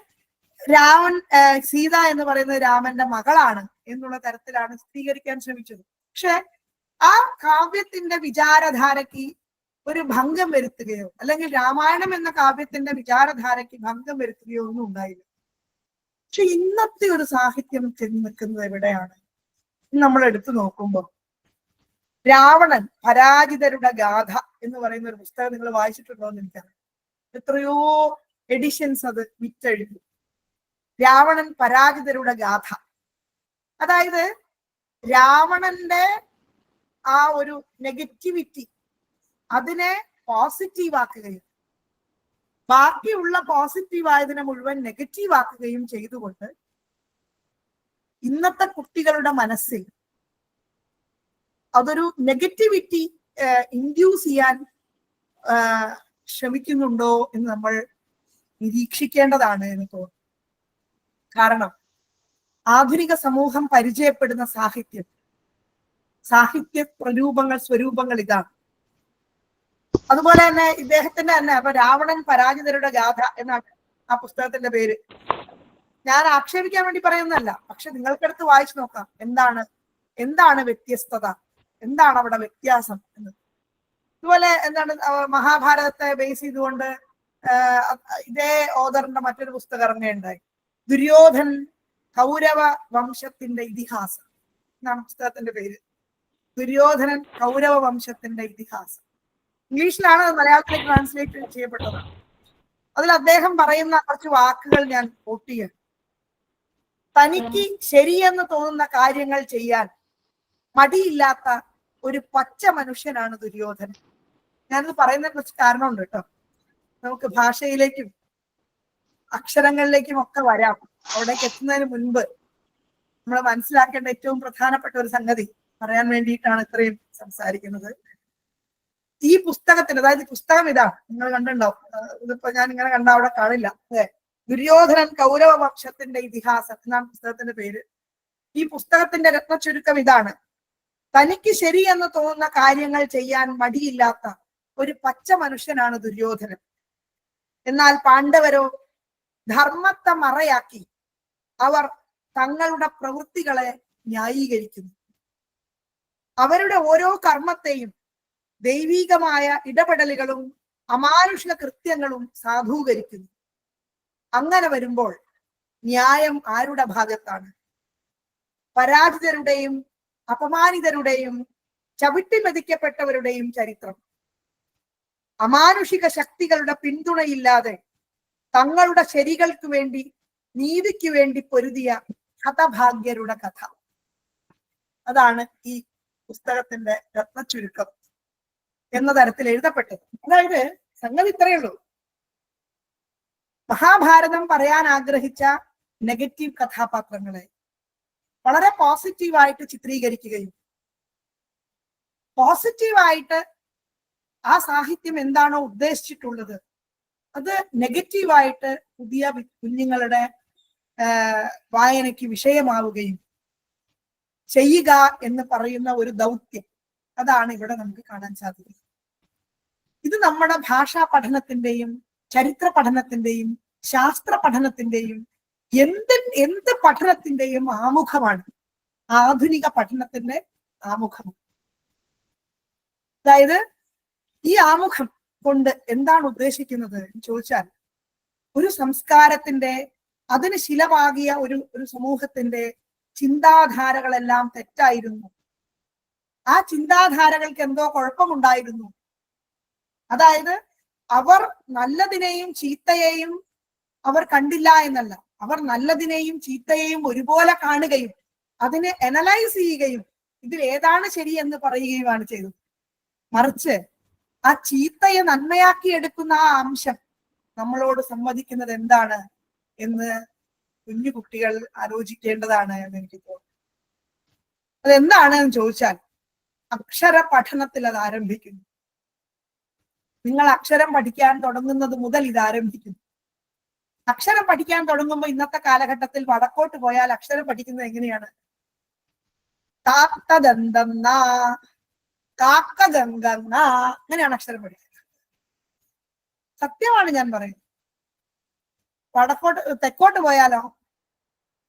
സീത എന്ന് പറയുന്നത് രാമന്റെ മകളാണ് എന്നുള്ള തരത്തിലാണ് ചിത്രീകരിക്കാൻ ശ്രമിച്ചത്. പക്ഷെ ആ കാവ്യത്തിന്റെ വിചാരധാരയ്ക്ക് ഒരു ഭംഗം വരുത്തുകയോ, അല്ലെങ്കിൽ രാമായണം എന്ന കാവ്യത്തിന്റെ വിചാരധാരയ്ക്ക് ഭംഗം വരുത്തുകയോ ഒന്നും ഉണ്ടായില്ല. പക്ഷെ ഇന്നത്തെ ഒരു സാഹിത്യം ചെന്ന് നിൽക്കുന്നത് എവിടെയാണ് നമ്മൾ എടുത്തു നോക്കുമ്പോൾ, രാവണൻ പരാജിതരുടെ ഗാഥ എന്ന് പറയുന്ന ഒരു പുസ്തകം നിങ്ങൾ വായിച്ചിട്ടുണ്ടോ എന്ന് എനിക്കറിയാം. എത്രയോ എഡിഷൻസ് അത് വിറ്റെഴുതി. രാവണൻ പരാജിതരുടെ ഗാഥ. അതായത് രാവണന്റെ ആ ഒരു നെഗറ്റിവിറ്റി അതിനെ പോസിറ്റീവ് ആക്കുകയും ബാക്കിയുള്ള പോസിറ്റീവ് ആയതിനെ മുഴുവൻ നെഗറ്റീവ് ആക്കുകയും ചെയ്തുകൊണ്ട് ഇന്നത്തെ കുട്ടികളുടെ മനസ്സിൽ അതൊരു നെഗറ്റിവിറ്റി ഇൻഡ്യൂസ് ചെയ്യാൻ ശ്രമിക്കുന്നുണ്ടോ എന്ന് നമ്മൾ നിരീക്ഷിക്കേണ്ടതാണ് എന്ന് തോന്നുന്നു. കാരണം ആധുനിക സമൂഹം പരിചയപ്പെടുന്ന സാഹിത്യ സ്വരൂപങ്ങൾ ഇതാണ്. അതുപോലെ തന്നെ ഇദ്ദേഹത്തിന്റെ തന്നെ അപ്പൊ രാവണൻ പരാജിതരുടെ ഗാഥ എന്നാണ് ആ പുസ്തകത്തിന്റെ പേര്. ഞാൻ ആക്ഷേപിക്കാൻ വേണ്ടി പറയുന്നതല്ല, പക്ഷെ നിങ്ങൾക്കെടുത്ത് വായിച്ചു നോക്കാം എന്താണ് വ്യത്യസ്തത, എന്താണ് അവിടെ വ്യത്യാസം എന്ന്. അതുപോലെ എന്താണ് മഹാഭാരതത്തെ ബേസ് ചെയ്തുകൊണ്ട് ഇതേ ഓദറിന്റെ മറ്റൊരു പുസ്തകം ഇറങ്ങുകയുണ്ടായി. ദുര്യോധൻ കൗരവ വംശത്തിന്റെ ഇതിഹാസം എന്നാണ് പുസ്തകത്തിന്റെ പേര്. ദുര്യോധനൻ കൗരവ വംശത്തിന്റെ ഇതിഹാസം. ഇംഗ്ലീഷിലാണ് അത് മലയാളത്തിലേക്ക് ട്രാൻസ്ലേറ്റ് ചെയ്യപ്പെട്ടത്. അതിൽ അദ്ദേഹം പറയുന്ന കുറച്ച് വാക്കുകൾ ഞാൻ കോട്ട് ചെയ്യാം. തനിക്ക് ശരിയെന്ന് തോന്നുന്ന കാര്യങ്ങൾ ചെയ്യാൻ മടിയില്ലാത്ത ഒരു പച്ച മനുഷ്യനാണ് ദുര്യോധനൻ. ഞാനത് പറയുന്നതിനെ കുറിച്ച് കാരണമുണ്ട് കേട്ടോ. നമുക്ക് ഭാഷയിലേക്കും അക്ഷരങ്ങളിലേക്കും ഒക്കെ വരാം. അവിടേക്ക് എത്തുന്നതിന് മുൻപ് നമ്മൾ മനസ്സിലാക്കേണ്ട ഏറ്റവും പ്രധാനപ്പെട്ട ഒരു സംഗതി പറയാൻ വേണ്ടിയിട്ടാണ് ഇത്രയും സംസാരിക്കുന്നത്. ഈ പുസ്തകത്തിന്, അതായത് പുസ്തകം ഇതാണ്, നിങ്ങൾ കണ്ടിട്ടുണ്ടാവും. ഇതിപ്പോ ഞാൻ ഇങ്ങനെ കണ്ട അവിടെ കാണില്ല. അതെ, ദുര്യോധനൻ കൗരവ വംശത്തിന്റെ ഇതിഹാസം എന്നാണ് പുസ്തകത്തിന്റെ പേര്. ഈ പുസ്തകത്തിന്റെ രത്നചുരുക്കം ഇതാണ്: തനിക്ക് ശരിയെന്ന് തോന്നുന്ന കാര്യങ്ങൾ ചെയ്യാൻ മടിയില്ലാത്ത ഒരു പച്ച മനുഷ്യനാണ് ദുര്യോധനൻ. എന്നാൽ പാണ്ഡവരോ ധർമ്മത്തെ മറയാക്കി അവർ തങ്ങളുടെ പ്രവൃത്തികളെ ന്യായീകരിക്കുന്നു. അവരുടെ ഓരോ കർമ്മത്തെയും ദൈവികമായ ഇടപെടലുകളും അമാനുഷിക കൃത്യങ്ങളും സാധൂകരിക്കുന്നു. അങ്ങനെ വരുമ്പോൾ ന്യായം ആരുടെ ഭാഗത്താണ്? പരാജിതരുടെയും അപമാനിതരുടെയും ചവിട്ടി മെതിക്കപ്പെട്ടവരുടെയും ചരിത്രം. അമാനുഷിക ശക്തികളുടെ പിന്തുണയില്ലാതെ തങ്ങളുടെ ശരികൾക്ക് വേണ്ടി, നീതിക്ക് വേണ്ടി പൊരുതിയ ഹതഭാഗ്യരുടെ കഥ. അതാണ് ഈ പുസ്തകത്തിന്റെ രത്നചുരുക്കം എന്ന തരത്തിൽ എഴുതപ്പെട്ടത്. അതായത് സംഗതി ഇത്രയേ ഉള്ളൂ. മഹാഭാരതം പറയാൻ ആഗ്രഹിച്ച നെഗറ്റീവ് കഥാപാത്രങ്ങളെ വളരെ പോസിറ്റീവായിട്ട് ചിത്രീകരിക്കുകയും പോസിറ്റീവായിട്ട് ആ സാഹിത്യം എന്താണോ ഉദ്ദേശിച്ചിട്ടുള്ളത് അത് നെഗറ്റീവായിട്ട് പുതിയ കുഞ്ഞുങ്ങളുടെ വായനയ്ക്ക് വിഷയമാവുകയും ചെയ്യുക എന്ന് പറയുന്ന ഒരു ദൗത്യം, അതാണ് ഇവിടെ നമുക്ക് കാണാൻ സാധിക്കുന്നത്. ഇത് നമ്മുടെ ഭാഷാ പഠനത്തിന്റെയും ചരിത്ര പഠനത്തിന്റെയും ശാസ്ത്ര പഠനത്തിന്റെയും എന്ത് പഠനത്തിന്റെയും ആമുഖമാണ്. ആധുനിക പഠനത്തിന്റെ ആമുഖമാണ്. അതായത് ഈ ആമുഖം കൊണ്ട് എന്താണ് ഉദ്ദേശിക്കുന്നത് എന്ന് ചോദിച്ചാൽ, ഒരു സംസ്കാരത്തിന്റെ, അതിന് ശിലമാകിയ ഒരു സമൂഹത്തിന്റെ ചിന്താധാരകളെല്ലാം തെറ്റായിരുന്നു. ആ ചിന്താധാരകൾക്ക് എന്തോ കുഴപ്പമുണ്ടായിരുന്നു. അതായത് അവർ നല്ലതിനെയും ചീത്തയെയും അവർ കണ്ടില്ല എന്നല്ല, അവർ നല്ലതിനെയും ചീത്തയെയും ഒരുപോലെ കാണുകയും അതിനെ അനലൈസ് ചെയ്യുകയും ഇതിൽ ഏതാണ് ശരിയെന്ന് പറയുകയുമാണ് ചെയ്തത്. മറിച്ച് ആ ചീത്തയെ നന്മയാക്കി എടുക്കുന്ന ആ അംശം നമ്മളോട് സംവദിക്കുന്നത് എന്താണ് എന്ന് കുഞ്ഞു കുട്ടികൾ ആലോചിക്കേണ്ടതാണ് എന്ന് എനിക്ക് തോന്നുന്നു. അതെന്താണ് എന്ന് ചോദിച്ചാൽ, അക്ഷര പഠനത്തിൽ അത് ആരംഭിക്കുന്നു. നിങ്ങൾ അക്ഷരം പഠിക്കാൻ തുടങ്ങുന്നത് മുതൽ ഇത് ആരംഭിക്കുന്നു. അക്ഷരം പഠിക്കാൻ തുടങ്ങുമ്പോൾ ഇന്നത്തെ കാലഘട്ടത്തിൽ വടക്കോട്ട് പോയാൽ അക്ഷരം പഠിക്കുന്നത് എങ്ങനെയാണ്? കാക്കദന്തന്ന, കാക്കഗംഗന്ന, അങ്ങനെയാണ് അക്ഷരം പഠിക്കുന്നത്. സത്യമാണ് ഞാൻ പറയുന്നത്. തെക്കോട്ട് പോയാലോ?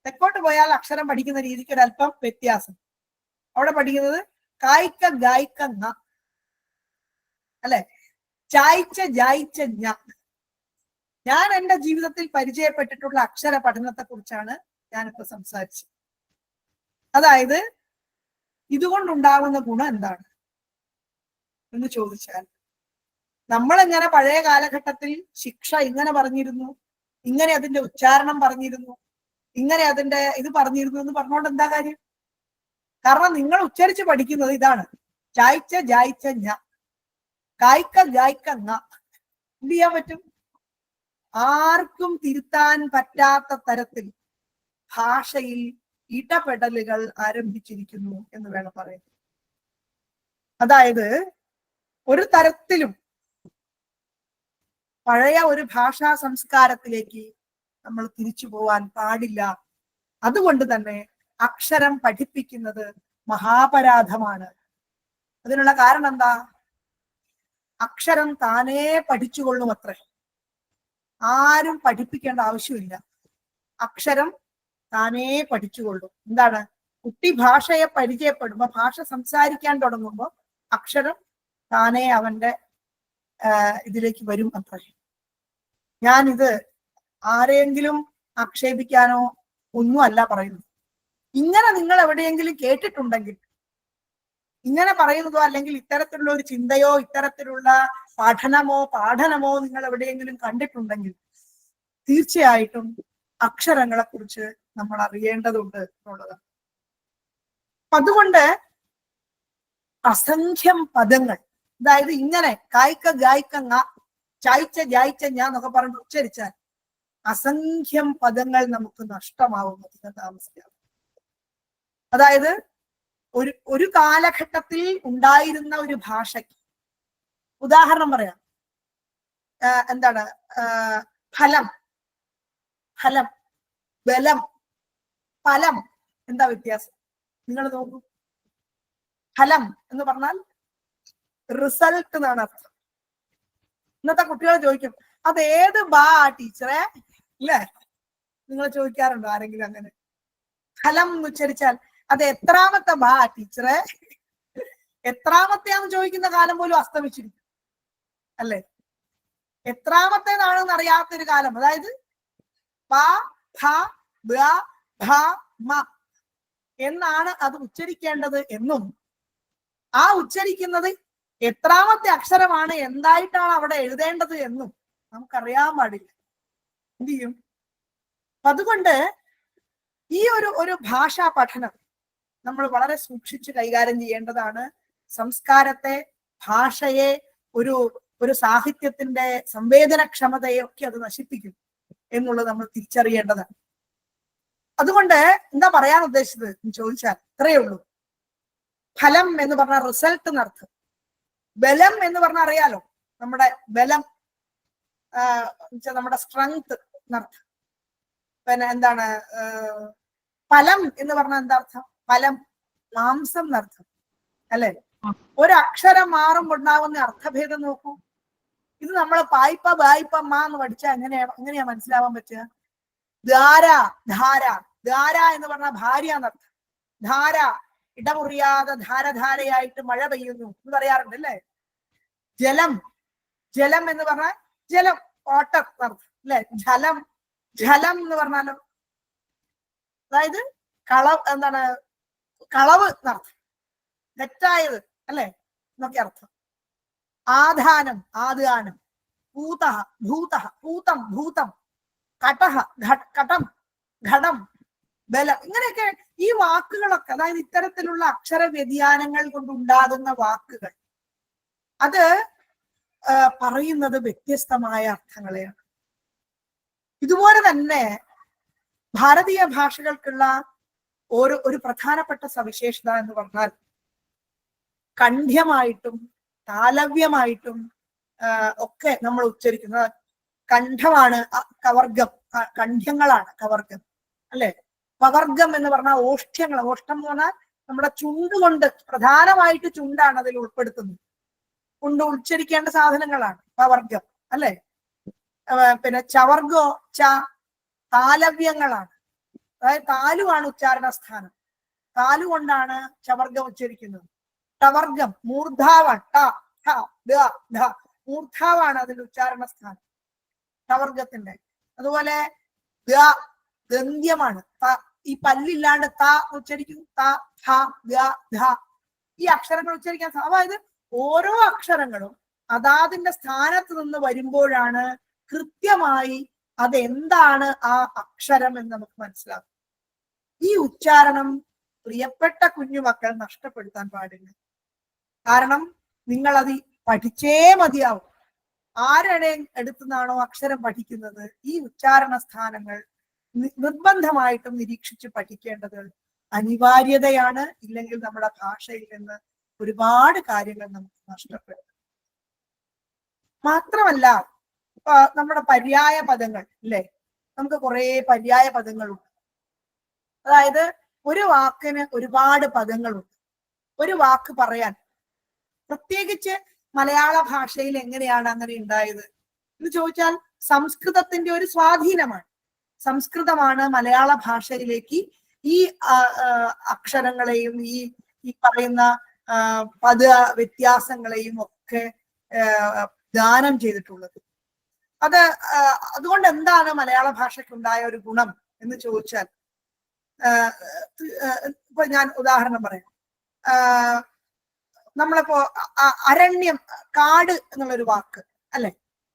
തെക്കോട്ട് പോയാൽ അക്ഷരം പഠിക്കുന്ന രീതിക്ക് ഒരല്പം വ്യത്യാസം. അവിടെ പഠിക്കുന്നത് കായ്ക്ക ഗായ്ക്ക ങ, അല്ലെ? ചായ്ച്ച ജായ്ച്ച ഞ. ഞാൻ എൻ്റെ ജീവിതത്തിൽ പരിചയപ്പെട്ടിട്ടുള്ള അക്ഷര പഠനത്തെ കുറിച്ചാണ് ഞാനിപ്പോ സംസാരിച്ചത്. അതായത് ഇതുകൊണ്ടുണ്ടാകുന്ന ഗുണം എന്താണ് എന്ന് ചോദിച്ചാൽ, നമ്മളെങ്ങനെ പഴയ കാലഘട്ടത്തിൽ ശിക്ഷ ഇങ്ങനെ പറഞ്ഞിരുന്നു, ഇങ്ങനെ അതിന്റെ ഉച്ചാരണം പറഞ്ഞിരുന്നു, ഇങ്ങനെ അതിന്റെ ഇത് പറഞ്ഞിരുന്നു എന്ന് പറഞ്ഞുകൊണ്ട് എന്താ കാര്യം? കാരണം നിങ്ങൾ ഉച്ചരിച്ച് പഠിക്കുന്നത് ഇതാണ്: ചായ്ച്ച ജായ്ച്ച ഞ, കായ്ക്ക ഗായ്ക്ക ങ. എന്ത് ചെയ്യാൻ പറ്റും? ആർക്കും തിരുത്താൻ പറ്റാത്ത തരത്തിൽ ഭാഷയിൽ ഇടപെടലുകൾ ആരംഭിച്ചിരിക്കുന്നു എന്ന് വേണം പറയാൻ. അതായത് ഒരു തരത്തിലും പഴയ ഒരു ഭാഷാ സംസ്കാരത്തിലേക്ക് നമ്മൾ തിരിച്ചു പോവാൻ പാടില്ല. അതുകൊണ്ട് തന്നെ അക്ഷരം പഠിപ്പിക്കുന്നത് മഹാപരാധമാണ്. അതിനുള്ള കാരണം എന്താ? അക്ഷരം താനേ പഠിച്ചുകൊള്ളും അത്രേ. ആരും പഠിപ്പിക്കേണ്ട ആവശ്യമില്ല. അക്ഷരം താനേ പഠിച്ചുകൊള്ളും. എന്താണ്? കുട്ടി ഭാഷയെ പരിചയപ്പെടുമ്പോ, ഭാഷ സംസാരിക്കാൻ തുടങ്ങുമ്പോൾ അക്ഷരം താനേ അവന്റെ ഇതിലേക്ക് വരും അത്രേ. ഞാനിത് ആരെങ്കിലും ആക്ഷേപിക്കാനോ ഒന്നും അല്ല പറയുന്നത്. ഇങ്ങനെ നിങ്ങൾ എവിടെയെങ്കിലും കേട്ടിട്ടുണ്ടെങ്കിൽ, ഇങ്ങനെ പറയുന്നതോ അല്ലെങ്കിൽ ഇത്തരത്തിലുള്ള ഒരു ചിന്തയോ ഇത്തരത്തിലുള്ള പാഠനമോ നിങ്ങൾ എവിടെയെങ്കിലും കണ്ടിട്ടുണ്ടെങ്കിൽ തീർച്ചയായിട്ടും അക്ഷരങ്ങളെ കുറിച്ച് നമ്മൾ അറിയേണ്ടതുണ്ട് എന്നുള്ളതാണ്. അതുകൊണ്ട് അസംഖ്യം പദങ്ങൾ, അതായത് ഇങ്ങനെ കായ്ക്ക ഗായ്ക്ക ങ, ചായ്ച്ച ജായ്ച്ച ഞാ എന്നൊക്കെ പറഞ്ഞിട്ട് ഉച്ചരിച്ചാൽ അസംഖ്യം പദങ്ങൾ നമുക്ക് നഷ്ടമാവും അധികം താമസിക്കാതെ. അതായത് ഒരു കാലഘട്ടത്തിൽ ഉണ്ടായിരുന്ന ഒരു ഭാഷയ്ക്ക്, ഉദാഹരണം പറയാം, എന്താണ് ഫലം, ബലം, ഫലം, എന്താ വ്യത്യാസം നിങ്ങൾ നോക്കൂ. ഫലം എന്ന് പറഞ്ഞാൽ റിസൾട്ട് എന്നാണ് അർത്ഥം. ഇന്നത്തെ കുട്ടികൾ ചോദിക്കും അത് ഏത് ബാ ടീച്ചറെ, ഇല്ലേ? നിങ്ങൾ ചോദിക്കാറുണ്ടോ ആരെങ്കിലും അങ്ങനെ? ഫലം എന്ന് ഉച്ചരിച്ചാൽ അത് എത്രാമത്തെ ബാ ടീച്ചറെ, എത്രാമത്തെയാന്ന് ചോദിക്കുന്ന കാലം പോലും അസ്തമിച്ചിരിക്കും, അല്ലേ? എത്രാമത്തേതാണെന്ന് അറിയാത്തൊരു കാലം. അതായത് പ ഫ ബ ഭ മ എന്നാണ് അത് ഉച്ചരിക്കേണ്ടത് എന്നും ആ ഉച്ചരിക്കുന്നത് എത്രാമത്തെ അക്ഷരമാണ്, എന്തായിട്ടാണ് അവിടെ എഴുതേണ്ടത് എന്നും നമുക്കറിയാൻ പാടില്ല. എന്ത് ചെയ്യും? അതുകൊണ്ട് ഈ ഒരു ഭാഷാ പഠനം നമ്മൾ വളരെ സൂക്ഷിച്ച് കൈകാര്യം ചെയ്യേണ്ടതാണ്. സംസ്കാരത്തെ, ഭാഷയെ, ഒരു സാഹിത്യത്തിന്റെ സംവേദനക്ഷമതയെ ഒക്കെ അത് നശിപ്പിക്കും എന്നുള്ളത് നമ്മൾ തിരിച്ചറിയേണ്ടതാണ്. അതുകൊണ്ട് എന്താ പറയാൻ ഉദ്ദേശിച്ചത് എന്ന് ചോദിച്ചാൽ ഇത്രയേ ഉള്ളൂ. ഫലം എന്ന് പറഞ്ഞ റിസൾട്ട് എന്നർത്ഥം. ബലം എന്ന് പറഞ്ഞാൽ അറിയാലോ, നമ്മുടെ ബലം, നമ്മുടെ സ്ട്രെങ്ത് എന്നർത്ഥം. പിന്നെ എന്താണ് ഫലം എന്ന് പറഞ്ഞാൽ എന്താ അർത്ഥം? ഫലം മാംസം എന്നർത്ഥം, അല്ലെ? ഒരക്ഷരം മാറുമ്പോണ്ടാവുന്ന അർത്ഥഭേദം നോക്കൂ. ഇത് നമ്മൾ പായ്പ ബായ്പ മാ എന്ന് പഠിച്ചാൽ എങ്ങനെയാ മനസ്സിലാവാൻ പറ്റുക? ധാര, ധാര, ധാര എന്ന് പറഞ്ഞാൽ ഭാര്യ എന്നർത്ഥം. ധാര, ഇടമുറിയാതെ ധാരധാരയായിട്ട് മഴ പെയ്യുന്നു എന്ന് പറയാറുണ്ട്, അല്ലേ? ജലം, ജലം എന്ന് പറഞ്ഞാൽ ജലം, വാട്ടർ എന്നർത്ഥം, അല്ലെ? ജലം, ജലം എന്ന് പറഞ്ഞാലോ അതായത് എന്താണ് കളവ് എന്നർത്ഥം, തെറ്റായത്, അല്ലെ? എന്നൊക്കെ അർത്ഥം. ആധാനം, ആദാനം, പൂത, ഭൂത, പൂതം, ഭൂതം, കടഹ, കടം, ഘടം, ബലം, ഇങ്ങനെയൊക്കെ ഈ വാക്കുകളൊക്കെ, അതായത് ഇത്തരത്തിലുള്ള അക്ഷര വ്യതിയാനങ്ങൾ കൊണ്ടുണ്ടാകുന്ന വാക്കുകൾ, അത് പറയുന്നത് വ്യത്യസ്തമായ അർത്ഥങ്ങളെയാണ്. ഇതുപോലെ തന്നെ ഭാരതീയ ഭാഷകൾക്കുള്ള ഒരു പ്രധാനപ്പെട്ട സവിശേഷത എന്ന് പറഞ്ഞാൽ കണ്ഠ്യമായിട്ടും താലവ്യമായിട്ടും ഒക്കെ നമ്മൾ ഉച്ചരിക്കുന്ന കണ്ഠമാണ് കവർഗം, കണ്ഠ്യങ്ങളാണ് കവർഗം, അല്ലെ? പവർഗം എന്ന് പറഞ്ഞാൽ ഓഷ്ഠ്യങ്ങൾ, ഓഷ്ഠം എന്ന് പറഞ്ഞാൽ നമ്മുടെ ചുണ്ട് കൊണ്ട്, പ്രധാനമായിട്ട് ചുണ്ടാണ് അതിൽ ഉൾപ്പെടുത്തുന്നത്. കൊണ്ട് ഉച്ചരിക്കേണ്ട സാധനങ്ങളാണ് പവർഗം, അല്ലെ? പിന്നെ ചവർഗോ താലവ്യങ്ങളാണ്, അതായത് താലുവാണ് ഉച്ചാരണ സ്ഥാനം. താലുകൊണ്ടാണ് ചവർഗം ഉച്ചരിക്കുന്നത്. ടവർഗം മൂർധാവാണ്, മൂർധാവാണ് അതിന്റെ ഉച്ചാരണ സ്ഥാനം ടവർഗത്തിന്റെ. അതുപോലെ ദന്ത്യമാണ്, ഈ പല്ലില്ലാണ്ട് ത ഉച്ചരിക്കും, ഈ അക്ഷരങ്ങൾ ഉച്ചരിക്കാൻ. അതായത് ഓരോ അക്ഷരങ്ങളും അതാതിന്റെ സ്ഥാനത്ത് നിന്ന് വരുമ്പോഴാണ് കൃത്യമായി അതെന്താണ് ആ അക്ഷരം എന്ന് നമുക്ക് മനസ്സിലാക്കും. ഈ ഉച്ചാരണം പ്രിയപ്പെട്ട കുഞ്ഞുമക്കൾ നഷ്ടപ്പെടുത്താൻ പാടില്ല. കാരണം നിങ്ങൾ അത് പഠിച്ചേ മതിയാവും. ആരുടെ അടുത്തുനിന്നാണോ അക്ഷരം പഠിക്കുന്നത്, ഈ ഉച്ചാരണ സ്ഥാനങ്ങൾ നിർബന്ധമായിട്ടും നിരീക്ഷിച്ച് പഠിക്കേണ്ടത് അനിവാര്യതയാണ്. ഇല്ലെങ്കിൽ നമ്മുടെ ഭാഷയിൽ നിന്ന് ഒരുപാട് കാര്യങ്ങൾ നമുക്ക് നഷ്ടപ്പെടും. മാത്രമല്ല നമ്മുടെ പര്യായ പദങ്ങൾ, അല്ലെ? നമുക്ക് കുറെ പര്യായ പദങ്ങളുണ്ട്. അതായത് ഒരു വാക്കിന് ഒരുപാട് പദങ്ങളുണ്ട്. ഒരു വാക്ക് പറയാൻ, പ്രത്യേകിച്ച് മലയാള ഭാഷയിൽ എങ്ങനെയാണ് അങ്ങനെ ഉണ്ടായത് എന്ന് ചോദിച്ചാൽ സംസ്കൃതത്തിന്റെ ഒരു സ്വാധീനമാണ്. സംസ്കൃതമാണ് മലയാള ഭാഷയിലേക്ക് ഈ അക്ഷരങ്ങളെയും ഈ പറയുന്ന പദ വ്യത്യാസങ്ങളെയും ഒക്കെ ദാനം ചെയ്തിട്ടുള്ളത്. അതുകൊണ്ട് എന്താണ് മലയാള ഭാഷയ്ക്കുണ്ടായ ഒരു ഗുണം എന്ന് ചോദിച്ചാൽ, ഇപ്പൊ ഞാൻ ഉദാഹരണം പറയാം. നമ്മളിപ്പോ അരണ്യം, കാട് എന്നുള്ളൊരു വാക്ക് അല്ലെ,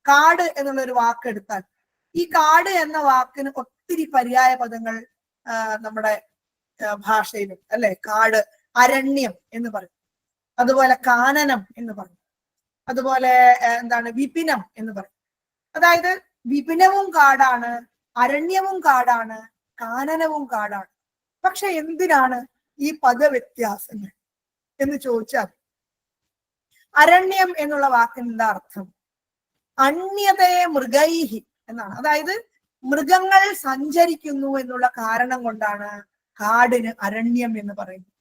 കാട് എന്നുള്ളൊരു വാക്ക് എടുത്താൽ ഈ കാട് എന്ന വാക്കിന് ഒത്തിരി പര്യായ പദങ്ങൾ നമ്മുടെ ഭാഷയിലും അല്ലെ. കാട്, അരണ്യം എന്ന് പറയും, അതുപോലെ കാനനം എന്ന് പറയും, അതുപോലെ എന്താണ് വിപിനം എന്ന് പറയും. അതായത് വിപിനവും കാടാണ്, അരണ്യവും കാടാണ്, കാനനവും കാടാണ്. പക്ഷെ എന്തിനാണ് ഈ പദവ്യത്യാസങ്ങൾ എന്ന് ചോദിച്ചാൽ, അരണ്യം എന്നുള്ള വാക്കിന് എന്താ അർത്ഥം? അന്യതേ മൃഗൈഹി എന്നാണ്. അതായത് മൃഗങ്ങൾ സഞ്ചരിക്കുന്നു എന്നുള്ള കാരണം കൊണ്ടാണ് കാടിന് അരണ്യം എന്ന് പറയുന്നത്.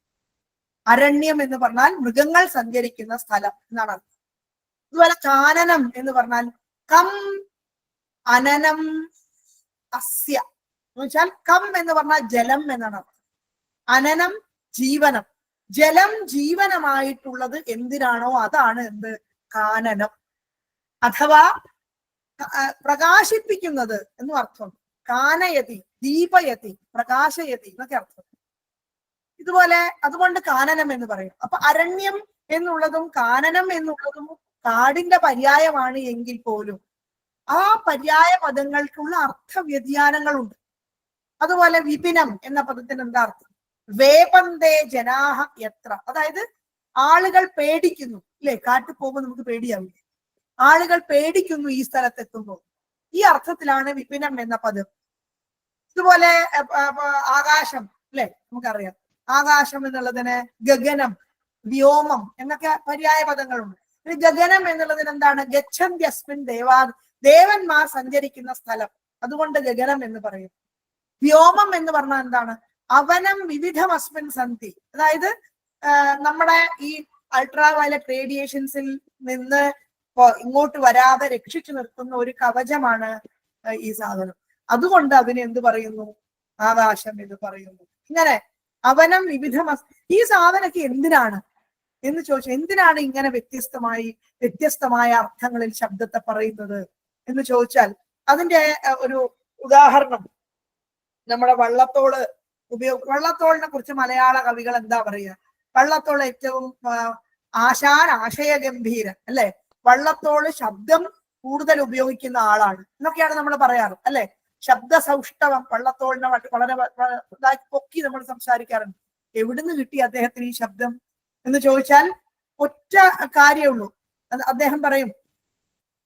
അരണ്യം എന്ന് പറഞ്ഞാൽ മൃഗങ്ങൾ സഞ്ചരിക്കുന്ന സ്ഥലം എന്നാണ് അർത്ഥം. അതുപോലെ കാനനം എന്ന് പറഞ്ഞാൽ കം അനനം അസ്യ എന്ന് വെച്ചാൽ കം എന്ന് പറഞ്ഞാൽ ജലം എന്നാണ് അർത്ഥം. അനനം ജീവനം. ജലം ജീവനമായിട്ടുള്ളത് എന്തിനാണോ അതാണ് എന്ത്? കാനനം. അഥവാ പ്രകാശിപ്പിക്കുന്നത് എന്നും അർത്ഥം. കാനയതി, ദീപയതി, പ്രകാശയതി എന്നൊക്കെ അർത്ഥം. ഇതുപോലെ അതുകൊണ്ട് കാനനം എന്ന് പറയും. അപ്പൊ അരണ്യം എന്നുള്ളതും കാനനം എന്നുള്ളതും കാടിന്റെ പര്യായമാണ് എങ്കിൽ പോലും ആ പര്യായ പദങ്ങൾക്കുള്ള അർത്ഥ വ്യതിയാനങ്ങളുണ്ട്. അതുപോലെ വിപിനം എന്ന പദത്തിന് എന്താ അർത്ഥം? വേപന്തേ ജനാഹ യത്ര. അതായത് ആളുകൾ പേടിക്കുന്നു അല്ലെ, കാട്ടിൽ പോകുമ്പോൾ നമുക്ക് പേടിയാവില്ലേ? ആളുകൾ പേടിക്കുന്നു ഈ സ്ഥലത്തെത്തുമ്പോൾ. ഈ അർത്ഥത്തിലാണ് വിപിനം എന്ന പദം. ഇതുപോലെ ആകാശം അല്ലെ, നമുക്കറിയാം ആകാശം എന്നുള്ളതിന് ഗഗനം, വ്യോമം എന്നൊക്കെ പര്യായ പദങ്ങളുണ്ട്. ഗഗനം എന്നുള്ളതിന് എന്താണ്? ഗച്ഛന്ത്യസ്മിൻ ദേവാ, ദേവന്മാർ സഞ്ചരിക്കുന്ന സ്ഥലം, അതുകൊണ്ട് ഗഗനം എന്ന് പറയും. വ്യോമം എന്ന് പറഞ്ഞാൽ എന്താണ്? അവനം വിവിധമസ്മിൻ സന്ധി. അതായത് നമ്മുടെ ഈ അൾട്രാ വയലറ്റ് റേഡിയേഷൻസിൽ നിന്ന് ഇങ്ങോട്ട് വരാതെ രക്ഷിച്ചു നിർത്തുന്ന ഒരു കവചമാണ് ഈ സാധനം. അതുകൊണ്ട് അതിന് എന്ത് പറയുന്നു? ആകാശം എന്ന് പറയുന്നു. ഇങ്ങനെ അവനം വിവിധമസ്. ഈ സാധനക്ക് എന്തിനാണ് എന്ന് ചോദിച്ചാൽ, എന്തിനാണ് ഇങ്ങനെ വ്യത്യസ്തമായ അർത്ഥങ്ങളിൽ ശബ്ദത്തെ പറയുന്നത് എന്ന് ചോദിച്ചാൽ, അതിന്റെ ഒരു ഉദാഹരണം നമ്മുടെ വള്ളത്തോളിനെ കുറിച്ച് മലയാള കവികൾ എന്താ പറയുക? വള്ളത്തോൾ ഏറ്റവും ആശയഗംഭീരൻ അല്ലെ, വള്ളത്തോള് ശബ്ദം കൂടുതൽ ഉപയോഗിക്കുന്ന ആളാണ് എന്നൊക്കെയാണ് നമ്മൾ പറയാറ് അല്ലെ. ശബ്ദ സൗഷ്ഠവം വള്ളത്തോളിനെ വളരെ പൊക്കി നമ്മൾ സംസാരിക്കാറുണ്ട്. എവിടുന്ന് കിട്ടി അദ്ദേഹത്തിന് ഈ ശബ്ദം എന്ന് ചോദിച്ചാൽ ഒറ്റ കാര്യമുള്ളൂ. അദ്ദേഹം പറയും,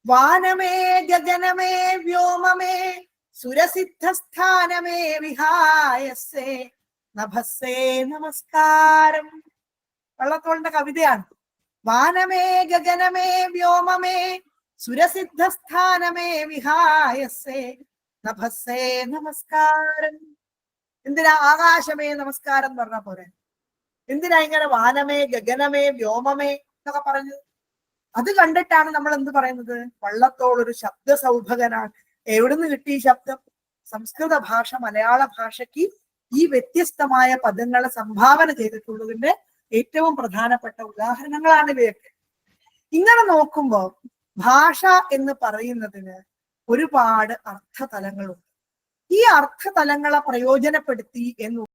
വാനമേ ഗഗനമേ വ്യോമമേ സുരസിദ്ധസ്ഥാനമേ വിഹായസേ നഭസ്സേ നമസ്കാരം. വള്ളത്തോളിന്റെ കവിതയാണ്. വാനമേ ഗഗനമേ വ്യോമമേ സുരസിദ്ധസ്ഥാനമേ വിഹായസേ നഭസ്സേ നമസ്കാരം. എന്തിനാ ആകാശമേ നമസ്കാരം എന്ന് പറഞ്ഞ പോരെ? എന്തിനാ ഇങ്ങനെ വാനമേ ഗഗനമേ വ്യോമമേ എന്നൊക്കെ പറഞ്ഞത്? അത് കണ്ടിട്ടാണ് നമ്മൾ എന്ത് പറയുന്നത്? വള്ളത്തോൾ ഒരു ശബ്ദ സൗഭകനാണ്. എവിടുന്ന് കിട്ടി ഈ ശബ്ദം? സംസ്കൃത ഭാഷ മലയാള ഭാഷയ്ക്ക് ഈ വ്യത്യസ്തമായ പദങ്ങളെ സംഭാവന ചെയ്തിട്ടുള്ളതിന്റെ ഏറ്റവും പ്രധാനപ്പെട്ട ഉദാഹരണങ്ങളാണ് ഇവയൊക്കെ. ഇങ്ങനെ നോക്കുമ്പോൾ ഭാഷ എന്ന് പറയുന്നതിന് ഒരുപാട് അർത്ഥതലങ്ങളുണ്ട്. ഈ അർത്ഥതലങ്ങളെ പ്രയോജനപ്പെടുത്തി എന്നുള്ള